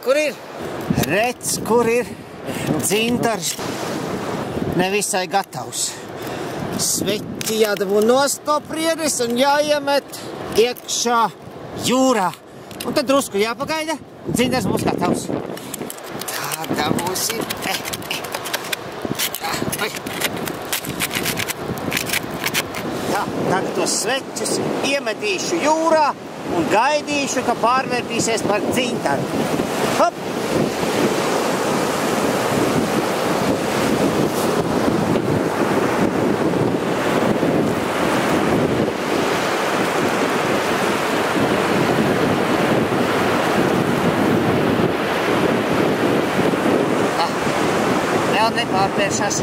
kur ir? Redz, kur ir dzintars. Nevisai gatavs. Sveķi jādabū nost no priedes un jāiemet iekšā jūrā. Un tad drusku jāpagaida, un dzintars būs gatavs. Tā dabūsim. Tā, tagad tos sveķus iemetīšu jūrā un gaidīšu, ka pārvērtīsies par dzintaru. Hop! Vēl nepārvēršas.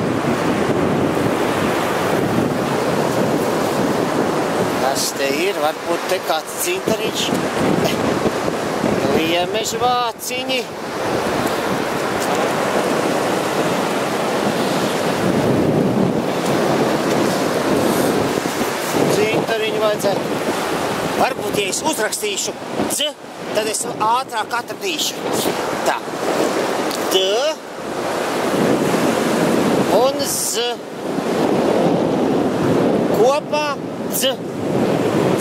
Kas te ir? Varbūt te kāds dzintariņš. Liemeži vāciņi. Dzintariņu vajadzētu. Varbūt, ja es uzrakstīšu dz, tad es ātrāk atradīšu. Tā. D un z. Kopā dz.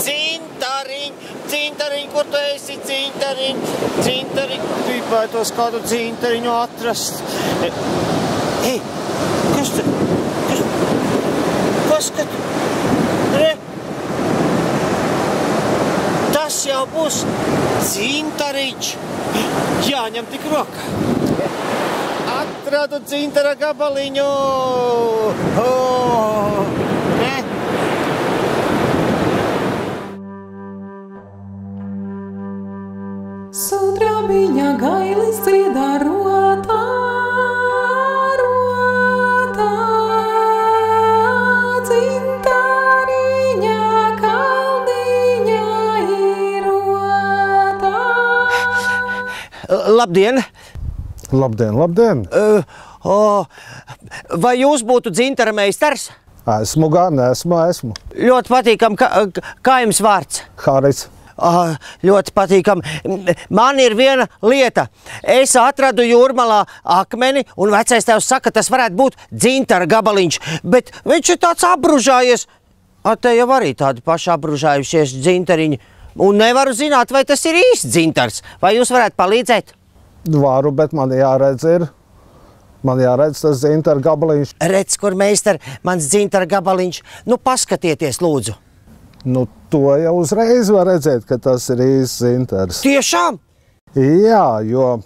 Dzintariņ, dzintariņ, kur tu esi, dzintariņ, dzintariņ. Gribētos kādu dzintariņu atrast. Ei, kas te? Kas te? Re? Tas jau būs dzintariņš. Jāņem tik rokā. Atradu dzintara gabaliņu. Ne? Sudrabiņa gailis dziedā rotā, rotā, dzintariņa kalniņa ir rotā. Labdien! Labdien, labdien! Vai jūs būtu dzintara meistars? Esmu gan, esmu. Ļoti patīkam, kā jums vārds? Haris. Ļoti patīkam. Man ir viena lieta. Es atradu jūrmalā akmeni, un vecais tevs saka, tas varētu būt dzintara gabaliņš, bet viņš ir tāds apbružājies. Te jau arī tādi paši apbružājušies dzintariņi. Un nevaru zināt, vai tas ir īsts dzintars. Vai jūs varētu palīdzēt? Varu, bet man jāredz ir. Man jāredz tas dzintara gabaliņš. Redz, kur meistar, mans dzintara gabaliņš. Nu, paskatieties, lūdzu. Nu, to jau uzreiz var redzēt, ka tas ir īsts dzintars. Tiešām? Jā, jo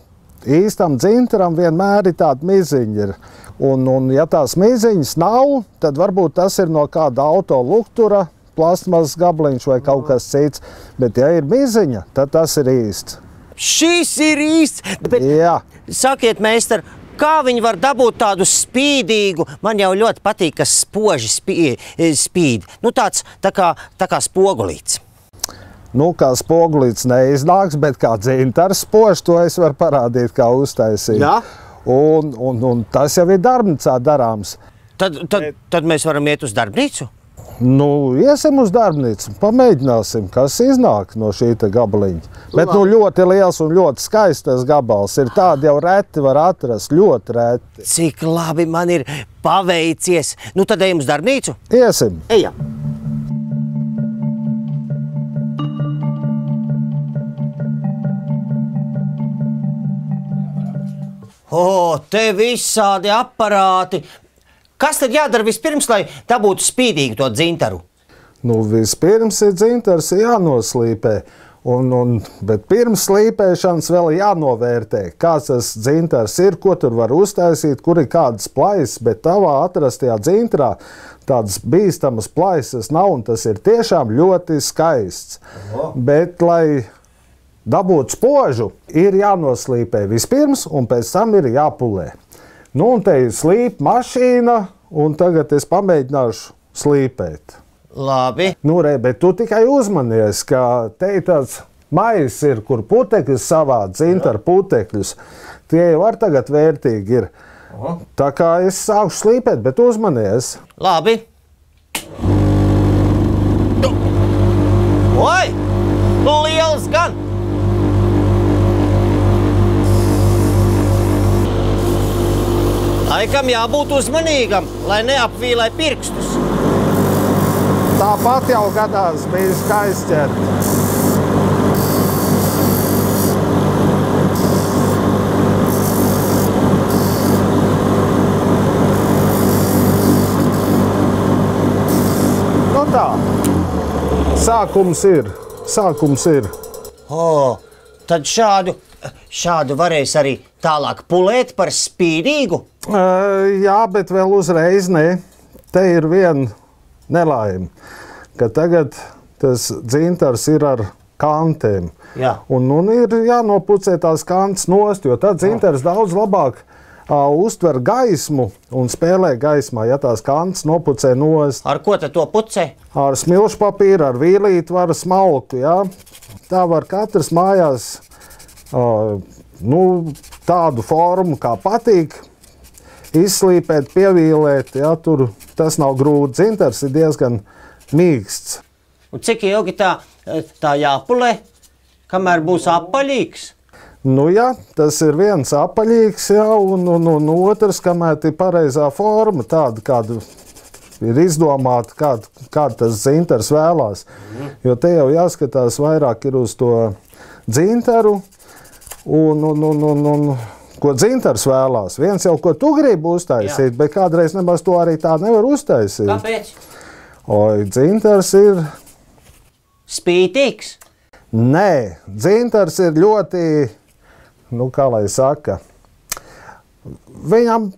īstam dzintaram vienmēr ir tāda miziņa ir. Un ja tās miziņas nav, tad varbūt tas ir no kāda auto luktura, plastmasas gabaliņš vai kaut kas cits. Bet ja ir miziņa, tad tas ir īsts. Šis ir īsts, bet Jā. Sakiet, meistar, kā viņi var dabūt tādu spīdīgu, man jau ļoti patīk, ka spoži spīd. Nu, tāds tā kā spogulīts. Nu, kā spogulīts neiznāks, bet kā dzintars spožs, to es varu parādīt, kā uztaisīt. Jā. Un tas jau ir darbnīcā darāms. Tad mēs varam iet uz darbnīcu? Nu, iesim uz darbnīcu, pamēģināsim, kas iznāk no šīta gabaliņa. Bet nu ļoti liels un ļoti skaists gabals. Ir tādi jau reti var atrast, ļoti reti. Cik labi man ir paveicies. Nu, tad ejam uz darbnīcu? Iesim. Ejam. Te visādi aparāti. Kas tad jādara vispirms, lai dabūtu spīdīgu to dzintaru? Nu, vispirms ir dzintars jānoslīpē, bet pirms slīpēšanas vēl jānovērtē, kāds tas dzintars ir, ko tur var uztaisīt, kur ir kādas plaisas, bet tavā atrastajā dzintarā tādas bīstamas plaisas nav, un tas ir tiešām ļoti skaists. Bet, lai dabūtu spožu, ir jānoslīpē vispirms, un pēc tam ir jāpulē. Nu, un te ir slīpa mašīna, un tagad es pamēģināšu slīpēt. Labi. Nu, bet tu tikai uzmanies, ka te ir tāds maizes ir, kur putekļus savād, dzintara putekļus. Tie jau var tagad vērtīgi ir. Tā kā es sāku slīpēt, bet uzmanies. Labi. Oi! Liels gan! Laikam jābūt uzmanīgam, lai neapvīlē pirkstus. Tāpat jau gadās bijis aizķert. Nu tā, sākums ir. Tad šādu varēs arī tālāk pulēt par spīdīgu? Jā, bet vēl uzreiz ne. Te ir viena nelaime, ka tagad tas dzintars ir ar kantēm. Jā. Un ir jānopucē tās kantas nost, jo tad dzintars daudz labāk uztver gaismu un spēlē gaismā, ja tās kantas nopucē nost. Ar ko tad to pucē? Ar smilšu papīru, ar vīlīti var smalku, jā. Tā var katrs mājās tādu formu, kā patīk, izslīpēt, pievīlēt, jā, tur tas nav grūti. Dzintars ir diezgan mīksts. Un cik ilgi tā jāpulē, kamēr būs apaļīgs? Nu jā, tas ir viens apaļīgs, jā, un otrs, kamēr ir pareizā forma, tāda, kāda ir izdomāta, kāda tas dzintars vēlās. Jo te jau jāskatās vairāk ir uz to dzintaru un ko dzintars vēlās. Viens jau, ko tu gribi uztaisīt, bet kādreiz nemaz to arī tā nevar uztaisīt. Kāpēc? Dzintars ir... Spītīgs? Nē, dzintars ir ļoti, kā lai saka, dzintaram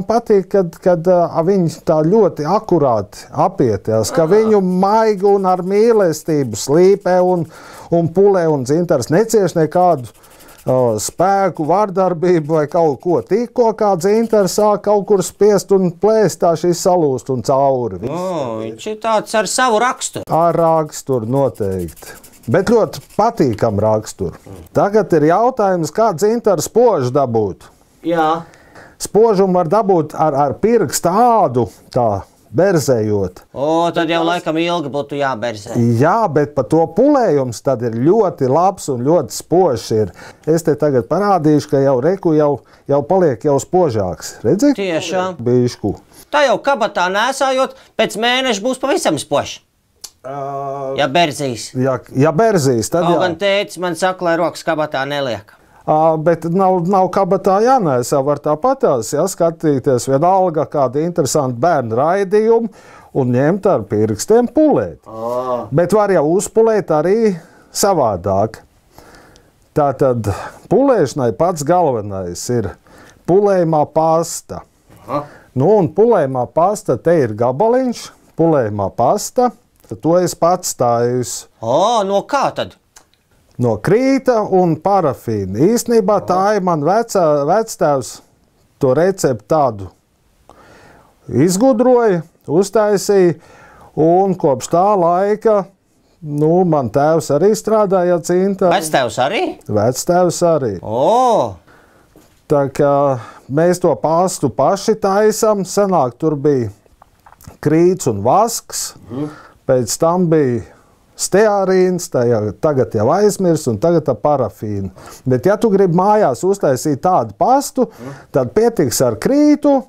patīk, kad viņi tā ļoti akurāti apietās, ka viņu maigi un ar mīlestību slīpē un pulē, un dzintars necieš nekādu spēku, vardarbību vai kaut ko. Tikko kā dzintars sāk kaut kur spiest un plēst, tā šis salūst un cauri. Viņš ir tāds ar savu raksturu. Ar raksturu noteikti. Bet ļoti patīkam raksturu. Tagad ir jautājums, kā dzintaru spožu dabūt. Jā. Spožumu var dabūt ar pirksta ādu, tā berzējot. Tad jau laikam ilgi būtu jāberzē. Jā, bet par to pulējums tad ir ļoti labs un ļoti spožs ir. Es te tagad parādīšu, ka jau paliek jau spožāks. Redzi? Tiešām. Bišku. Tā jau kabatā nēsājot, pēc mēneša būs pavisam spožs. Ja berzīs. Ja berzīs, tad jā. Kaut gan tētis man saka, lai rokas kabatā neliek. Bet nav kabatā jānēsā, var tāpatās, skatīties vienalga kādu interesantu bērnu raidījumu un ņemt ar pirkstiem pulēt. Bet var jau uzpulēt arī savādāk. Tātad pulēšanai pats galvenais ir pulējumā pasta. Un pulējumā pasta te ir gabaliņš, pulējumā pasta, to es pats stājusi. No kā tad? No krīta un parafīna. Īstenībā tā ir man vectēvs to receptu tādu izgudroja, uztaisīja, un kopš tā laika, man tēvs arī strādāja dzintaru. Vectēvs arī? Vectēvs arī. Tā kā mēs to pastu paši taisam, senāk tur bija krīts un vasks, pēc tam bija steārīns, tagad jau aizmirs, un tagad tā parafīna. Bet ja tu gribi mājās uztaisīt tādu pastu, tad pietiks ar krītu,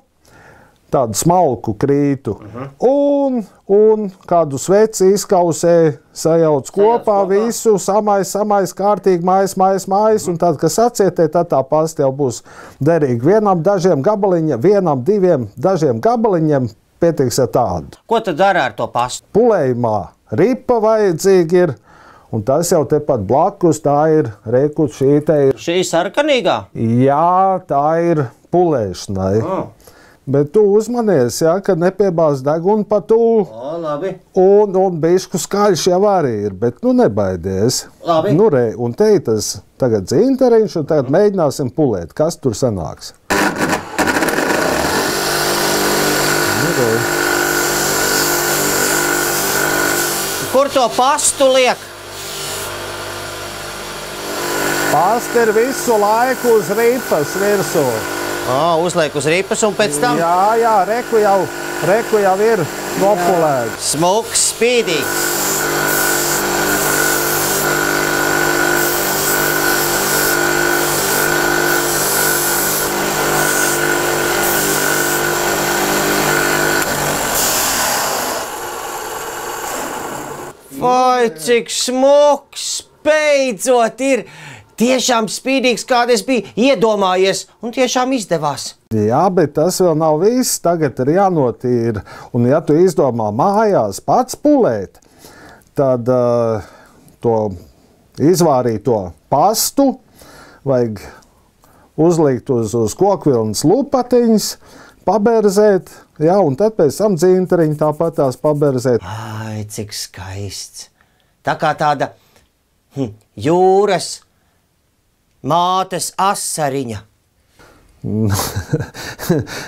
tādu smalku krītu, un kādu sveci izkausē, sajauc kopā visu, samais kārtīgi, mājas, un tad, kas atsietē, tad tā pasta jau būs derīga. Dažiem gabaliņiem pietiks ar tādu. Ko tad dara ar to pastu? Pulējumā ripa vajadzīgi ir, un tas jau tepat blakus, tā ir reku, šī te ir. Šī sarkanīgā? Jā, tā ir pulēšanai. Bet tu uzmanies, kad nepiebāz degunu pa tūlu. Labi. Un bišku skaļš jau arī ir, bet nebaidies. Labi. Un te tas tagad dzintariņš, un tagad mēģināsim pulēt. Kas tur sanāks? Kur to pastu liek? Pasta ir visu laiku uz ripas virsū. Uzliek uz ripas un pēc tam? Jā, reku jau ir nopulēts. Smuks, spīdīgs. Ai, cik smuks, beidzot ir! Tiešām spīdīgs, kāda es biju iedomājies, un tiešām izdevās. Jā, bet tas vēl nav viss. Tagad ir jānotīra. Un ja tu izdomā mājās pats pulēt, tad to izvārīto pastu vajag uzlikt uz kokvilnas lupatiņas, paberzēt, jā, un tad pēc tam dzintariņu tāpat tās paberzēt. Ai, cik skaists. Tā kā tāda jūras mātes asariņa.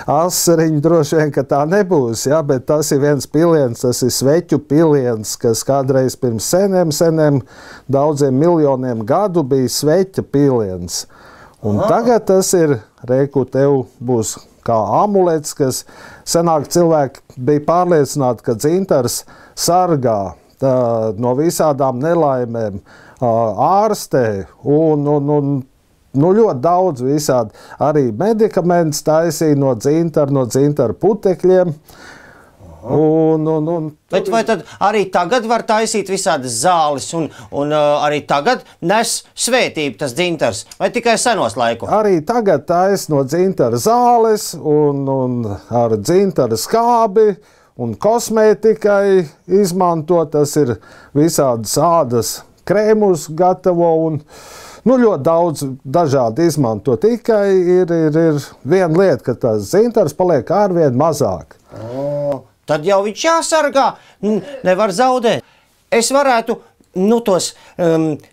Asariņa droši vien, ka tā nebūs, jā, bet tas ir viens piliens, tas ir Sveķu piliens, kas kādreiz pirms seniem, daudziem miljoniem gadu bija Sveķa piliens. Un tagad tas ir, reiku, tev būs kā amulets, kas senāk cilvēki bija pārliecināti, ka dzintars sargā no visādām nelaimēm, ārstē un ļoti daudz visādi. Arī medikaments taisīja no dzintara putekļiem. Bet vai tad arī tagad var taisīt visādas zāles un arī tagad nes svētību tas dzintars? Vai tikai senos laikos? Arī tagad taisa no dzintara zāles un ar dzintara skābi un kosmētikai izmanto. Tas ir visādas ādas krēmus gatavo un ļoti daudz dažādi izmanto. Tikai ir viena lieta, ka tas dzintars paliek arvien mazāk. Tad jau viņš jāsargā, nevar zaudēt. Es varētu tos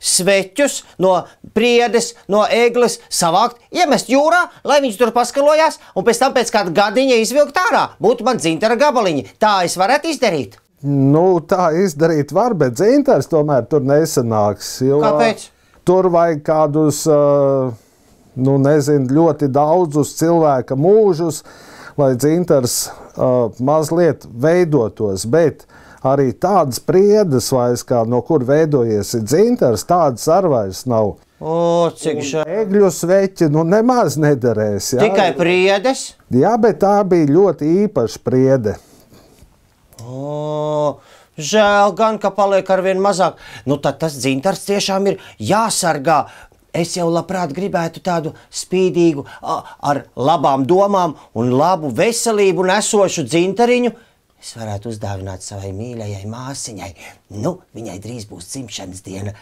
sveķus no priedes, no egles savākt, iemest jūrā, lai viņš tur paskalojās, un pēc tam pēc kāda gadiņa izvilkt ārā. Būtu man dzintara gabaliņi. Tā es varētu izdarīt. Tā izdarīt var, bet dzintars tomēr tur nesanāks. Kāpēc? Tur vajag kādus, ļoti daudzus cilvēka mūžus, lai dzintars mazliet veidotos, bet arī tādas priedes vairs, kā no kur veidojies dzintars, tādas ar vairs nav. Cik žēl. Egļu sveķi nemaz nederēs. Jā. Tikai priedes? Jā, bet tā bija ļoti īpaša priede. Žēl gan, ka paliek arvien mazāk. Tad tas dzintars tiešām ir jāsargā. Es jau labprāt gribētu tādu spīdīgu, ar labām domām un labu veselību nesošu dzintariņu. Es varētu uzdāvināt savai mīļajai māsiņai. Viņai drīz būs dzimšanas diena.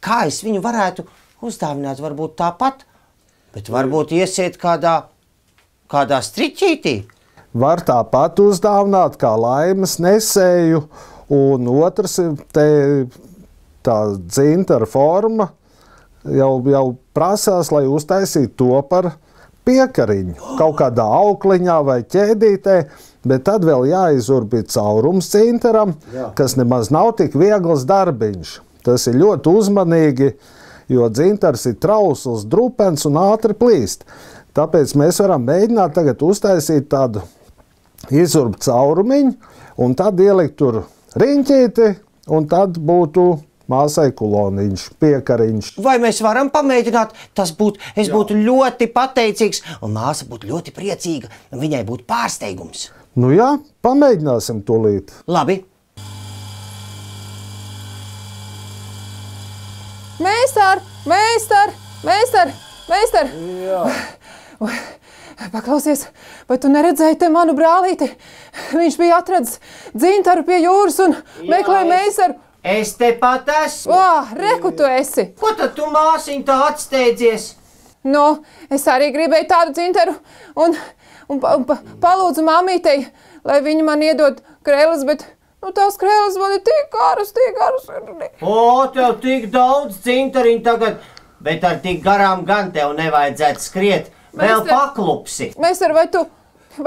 Kā es viņu varētu uzdāvināt? Varbūt tāpat, bet varbūt iesiet kādā striķītī. Var tāpat uzdāvināt kā laimes nesēju, un otrs ir tā dzintara forma. Jau prasās, lai uztaisītu to par piekariņu. Kaut kādā aukliņā vai ķēdītē, bet tad vēl jāizurbī caurums dzintaram, kas nemaz nav tik viegls darbiņš. Tas ir ļoti uzmanīgi, jo dzintars ir trausls, drupens un ātri plīst. Tāpēc mēs varam mēģināt tagad uztaisīt tādu izurbu caurumiņu, un tad ielikt tur riņķīti, un tad būtu māsai kuloniņš, piekariņš. Vai mēs varam pamēģināt? Es būtu ļoti pateicīgs, un māsa būtu ļoti priecīga, un viņai būtu pārsteigums. Jā, pamēģināsim tūlīt. Labi. Meistar! Jā. Paklausies, vai tu neredzēji te manu brālīti? Viņš bija atradis dzintaru pie jūras un meklēja meistaru. Es tepat esmu. Reku tu esi. Ko tad tu, māsiņ, tā atsteidzies? Es arī gribēju tādu dzintaru un palūdzu mamītei, lai viņa man iedod krēles, bet tās krēles man ir tik garas. Tev tik daudz dzintariņu tagad, bet ar tik garām gan tev nevajadzētu skriet. Vēl paklupsi. Meistar, vai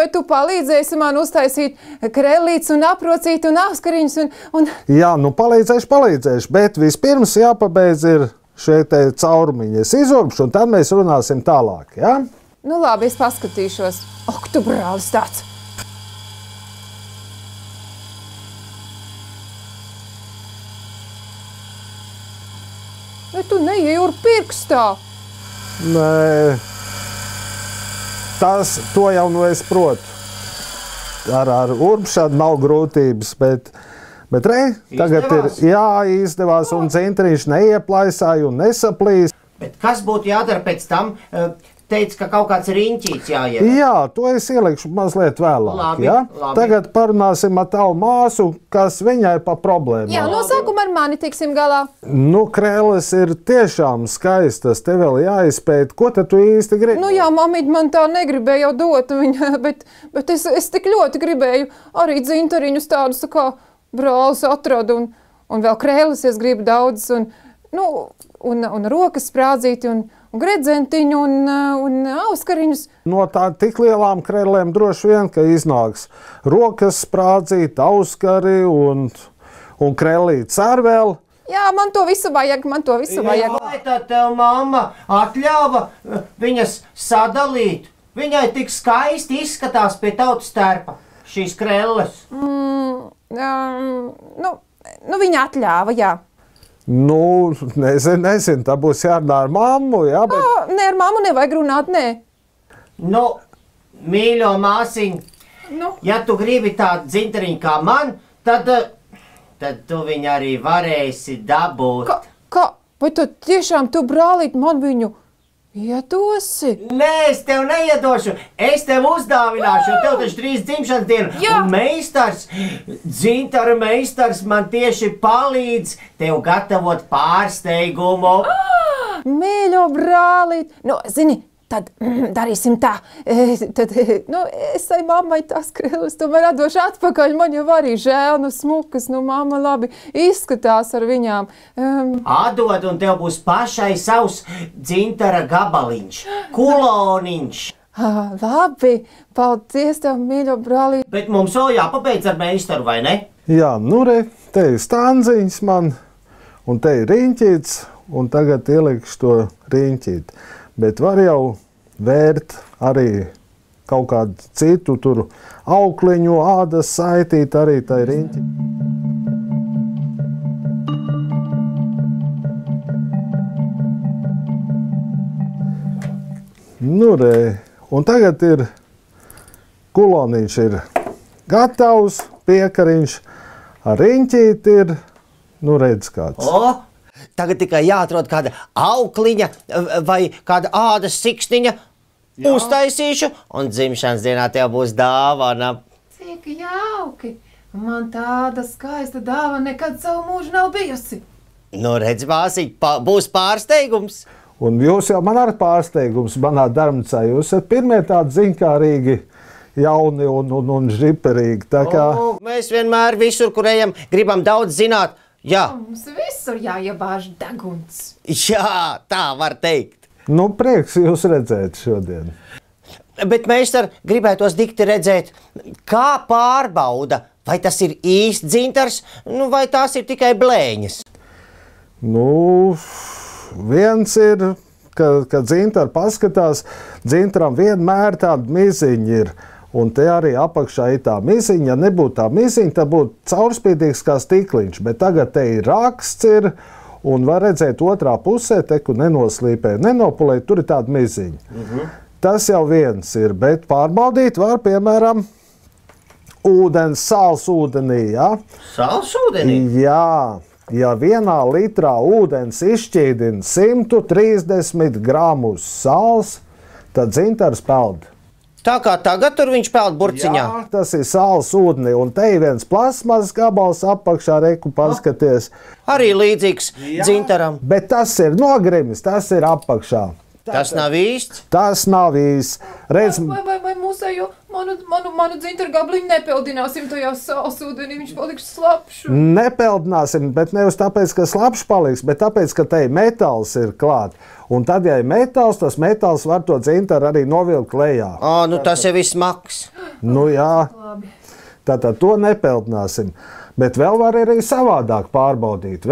tu palīdzēsi man uztaisīt krēlītes un aprocīt un askariņus un... Jā, palīdzēšu, bet vispirms jāpabeidz ir šie te caurumiņi. Es izurbšu, un tad mēs runāsim tālāk, jā? Labi, es paskatīšos. Ak, tu brālis tāds! Vai tu neiejūri pirkstā? Nē... To jau es protu. Ar urbšanu nav grūtības, Bet tagad izdevās, un Zintriņš neieplaisāja un nesaplīs. Bet kas būtu jādara pēc tam? Teica, ka kaut kāds riņķīts jāiet. Jā, to es ielikšu mazliet vēlāk. Labi, ja? labi. Tagad parunāsim ar tavu māsu, kas viņai pa problēmām. Jā, no sākuma ar mani tiksim galā. Nu, krēles ir tiešām skaistas, te vēl jāizpēt. Ko tad tu īsti gribi? Nu jā, mamīt man tā negribēja jau dot viņa, bet es tik ļoti gribēju arī dzintariņus tādus, tā kā brālis atradu, un vēl krēles es gribu daudz, un rokas sprādzīti, un gredzentiņu, un auskariņus. No tā tik lielām krēlēm droši vien, ka iznāks rokas sprādzīt, auskari un krēlīts ar vēl. Jā, man to visu vajag. Vai tad tev mamma atļāva viņas sadalīt? Viņai tik skaisti izskatās pie tautas tērpa šīs krēles. Viņa atļāva, jā. Nu, nezinu, tā būs jārunā ar mammu, jā, bet... Nē, ar mammu nevajag runāt, nē. Nu, mīļo māsiņ, ja tu gribi tādu dzintariņu kā man, tad tu viņu arī varēsi dabūt. Kā? Vai tu tiešām tu, brālīt, man viņu iedosi? Nē, es tev neiedošu. Es tev uzdāvināšu, jo tev taču drīz dzimšanas diena. Un meistars, dzintara meistars man tieši palīdz tev gatavot pārsteigumu. Mīļo brālīt, zini, tad darīsim tā. Es tai mammai tās krēles tomēr atdošu atpakaļ. Man jau arī žēl, smukas, mamma labi izskatās ar viņām. Atdod, un tev būs pašai savs dzintara gabaliņš, kuloniņš. Labi, paldies tev, mīļo brālīt. Bet mums vēl jāpabeidz ar meistaru, vai ne? Jā, te ir stanziņas man, un te ir riņķīts, un tagad ielikšu to riņķīt. Bet var jau vērt arī kaut kādu citu tur aukliņu, ādas saitīt arī tai riņķi. Un tagad ir kuloniņš ir gatavs, piekariņš ar riņķīti ir, redz kāds. Tagad tikai jāatrod kāda aukliņa vai kāda ādas siksniņa. Uztaisīšu, un dzimšanas dienā tev būs dāvana. Cik jauki! Man tāda skaista dāvana nekad savu mūžu nav bijusi. Redz, māsiņ, būs pārsteigums. Un jūs jau man ar pārsteigums manā darbnīcā. Jūs esat pirmie tādi ziņkārīgi, jauni un žiperīgi. Mēs vienmēr visur, kur ejam, gribam daudz zināt. Jā. Mums visur jāiebāž deguns. Jā, tā var teikt. Prieks jūs redzēt šodien. Bet meistar gribētos dikti redzēt, kā pārbauda, vai tas ir īsts dzintars, vai tās ir tikai blēņas. Viens ir, ka dzintari paskatās, dzintaram vienmēr tāda miziņa ir. Un te arī apakšā ir tā miziņa. Ja nebūtu tā miziņa, tad būtu caurspīdīgs kā stikliņš. Bet tagad te ir raksts, un var redzēt otrā pusē, te, kur nenoslīpē, nenopulē, tur ir tāda miziņa. Tas jau viens ir, bet pārbaudīt var, piemēram, ūdens, sāls ūdenī, jā? Sāls ūdenī? Jā. Ja 1 litrā ūdens izšķīdina 130 gramus sāls, tad dzintars peld. Tā kā tagad tur viņš peld burciņā? Jā, tas ir sāls ūdeni, un te ir viens plasmas gabals apakšā, reku paskaties. Arī līdzīgs dzintaram. Bet tas ir nogrimis, tas ir apakšā. Tas nav īsts? Tas nav īsts. Redz... Vai mūsējo manu dzintaru gabliņu nepeldināsim tajā sāls ūdenī, viņš paliks slapšs? Nepeldināsim, bet nevis tāpēc, ka slapšs paliks, bet tāpēc, ka te metāls ir klāt. Un tad, ja ir metāls, tas metāls var to dzintaru arī novilkt lejā. Tas jau ir smags. Jā. Tātad to nepeldināsim. Bet vēl var arī savādāk pārbaudīt.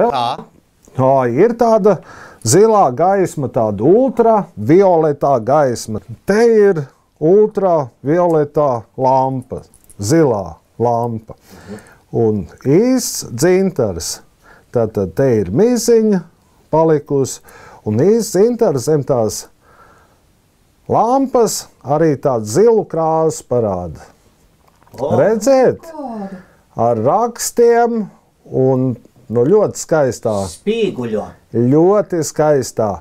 Ir tāda zilā gaisma, tāda ultravioletā gaisma. Te ir ultravioletā lampa, zilā lampa. Un īsts dzintars. Tātad te ir miziņa palikusi. Un īsts dzintars zem tās lampas arī tādu zilu krāsu parāda. Redzēt? Ar rakstiem un ļoti skaistā. Spīguļo. Ļoti skaistā.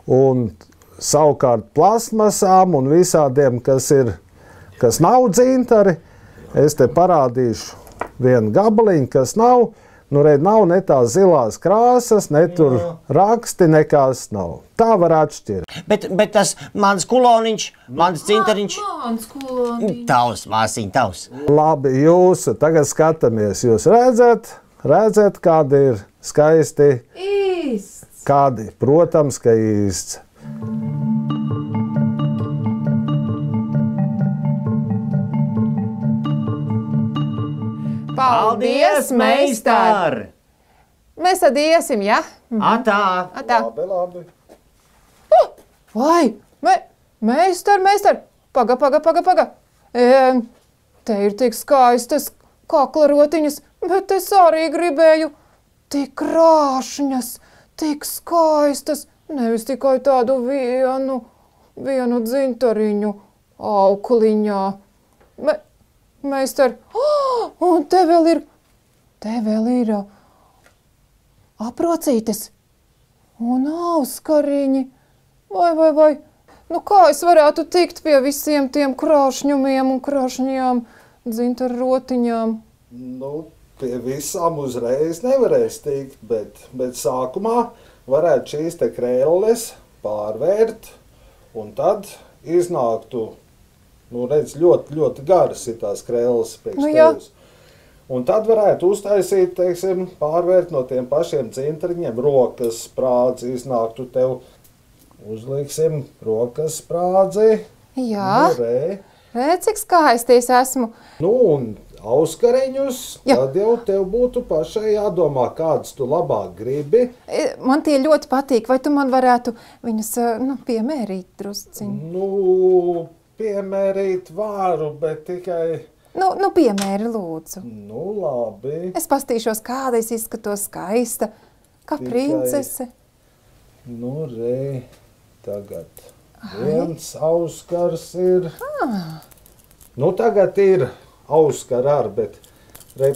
Un savukārt plasmasām un visādiem, kas nav dzintari, es te parādīšu vienu gabaliņu, kas nav. Nu, nav ne tās zilās krāsas, ne tur raksti, nekas nav. Tā var atšķirt. Bet tas mans kuloniņš, mans dzintariņš. Mans kuloniņš. Tavs, māsiņ, tavs. Labi, jūsu, tagad skatāmies. Jūs redzat, kādi ir skaisti? Īsts. Kādi? Protams, ka īsts. Paldies, meistar! Mēs tad iesim, ja? Atā! Labi. Vai, meistar! Paga! Te ir tik skaistas kakla rotiņas, bet es arī gribēju tik krāšņas, tik skaistas, nevis tikai tādu vienu dzintariņu aukliņā. Meistar, un te vēl ir aprocītes un auskariņi. Vai, nu kā es varētu tikt pie visiem tiem krāšņumiem un krāšņajām dzintaru rotiņām? Nu, pie visām uzreiz nevarēs tikt, bet sākumā varētu šīs te krēles pārvērt, un tad iznāktu, nu, redz, ļoti garas ir tās krēles priekš tevis. Un tad varētu uztaisīt, teiksim, pārvērt no tiem pašiem dzintariņiem rokas sprādzi, iznāktu tev, uzliksim rokas sprādzi. Jā, cik skaisti es esmu. Nu, un auskariņus, tad jau tev būtu pašai jādomā, kādus tu labāk gribi. Man tie ļoti patīk, vai tu man varētu viņus, piemērīt drusciņu? Nu, piemērīt varu, bet tikai... Nu, piemēri, lūdzu. Nu, labi. Es pastīšos, kāda es izskatos skaista, kā princese. Nu, tagad viens auskars ir. Nu, tagad ir auskar ar, bet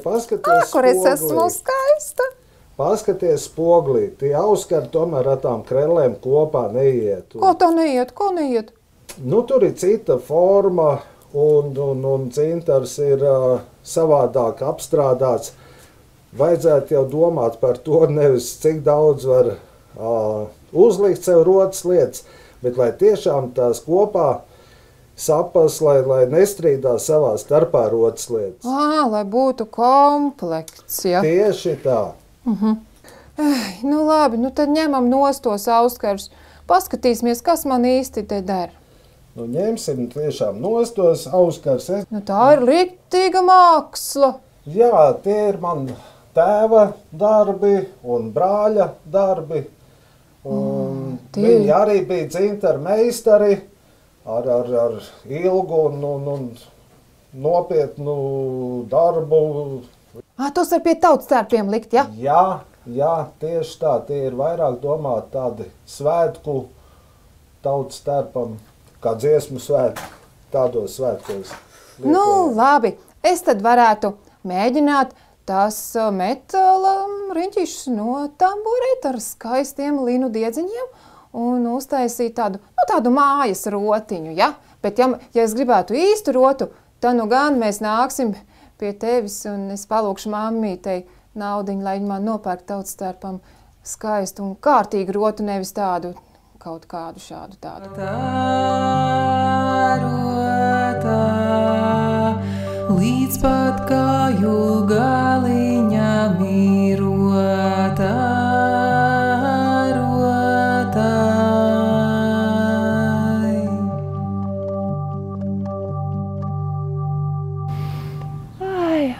paskaties spoglī. Kur es esmu skaista? Paskaties spoglī. Tie auskari tomēr ar tām krellēm kopā neiet. Ko tā neiet? Ko neiet? Nu, tur ir cita forma, un dzintars ir savādāk apstrādāts. Vajadzētu jau domāt par to, nevis cik daudz var uzlikt sev rotas lietas, bet lai tiešām tās kopā sapas, lai nestrīdās savā starpā rotas lietas. Lai būtu komplekts, ja? Tieši tā. Nu labi, tad ņemam nost tos auskarus. Paskatīsimies, kas man īsti te der. Nu, ņemsim tiešām nost tos auskars. Nu, tā ir riktīga māksla. Jā, tie ir man tēva darbi un brāļa darbi. Viņi arī bija dzintaru meistari ar ilgu un nopietnu darbu. Tos var pie tautstērpiem likt, ja? Jā, tieši tā. Tie ir vairāk domāti tādi svētku tautstērpam, kā dziesmu svētku, tādos svētkos. Nu, labi. Es tad varētu mēģināt tās metāla riņķīšus no tamborēta ar skaistiem linu diedziņiem un uztaisīt tādu mājas rotiņu, ja? Bet ja es gribētu īstu rotu, tad nu gan mēs nāksim pie tevis un es palūkšu mammītei naudiņu, lai viņi man nopērk tautstērpam skaistu un kārtīgu rotu, nevis tādu kaut kādu šādu tādu. Tā rota, līdz pat kāju galiņam ir rota.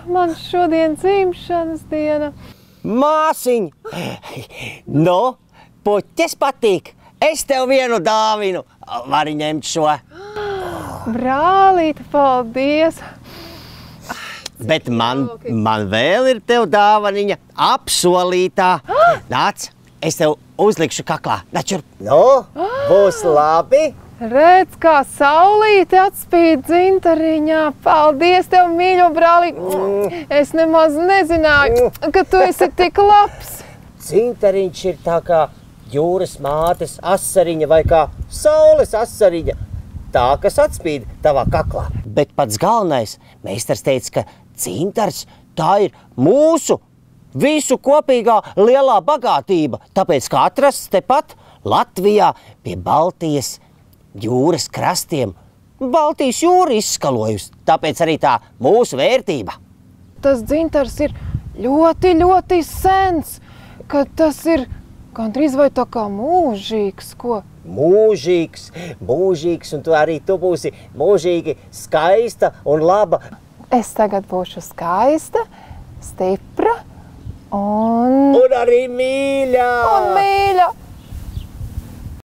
Man šodien dzimšanas diena. Māsiņ! Nu, puķes patīk. Es tev vienu dāvinu. Vari ņemt šo. Brālīte, paldies! Bet man vēl ir tev dāvaniņa apsolītā. Nāc, es tev uzlikšu kaklā. Nāc šurp. Nu, būs labi. Redz, kā saulīte atspīd dzintariņā. Paldies tev, mīļo brāli. Es nemaz nezināju, ka tu esi tik labs. Dzintariņš ir tā kā jūras mātes asariņa vai kā saules asariņa. Tā, kas atspīd tavā kaklā. Bet pats galvenais, meistars teica, ka dzintars tā ir mūsu visu kopīgā lielā bagātība. Tāpēc, kā atrasts tepat Latvijā pie Baltijas jūras krastiem. Baltijas jūra izskalojusi, tāpēc arī tā mūsu vērtība. Tas dzintars ir ļoti, ļoti sens, ka tas ir gandrīz vai tā kā mūžīgs, ko? Mūžīgs, un arī tu būsi mūžīgi skaista un laba. Es tagad būšu skaista, stipra un arī mīļa. Un mīļa.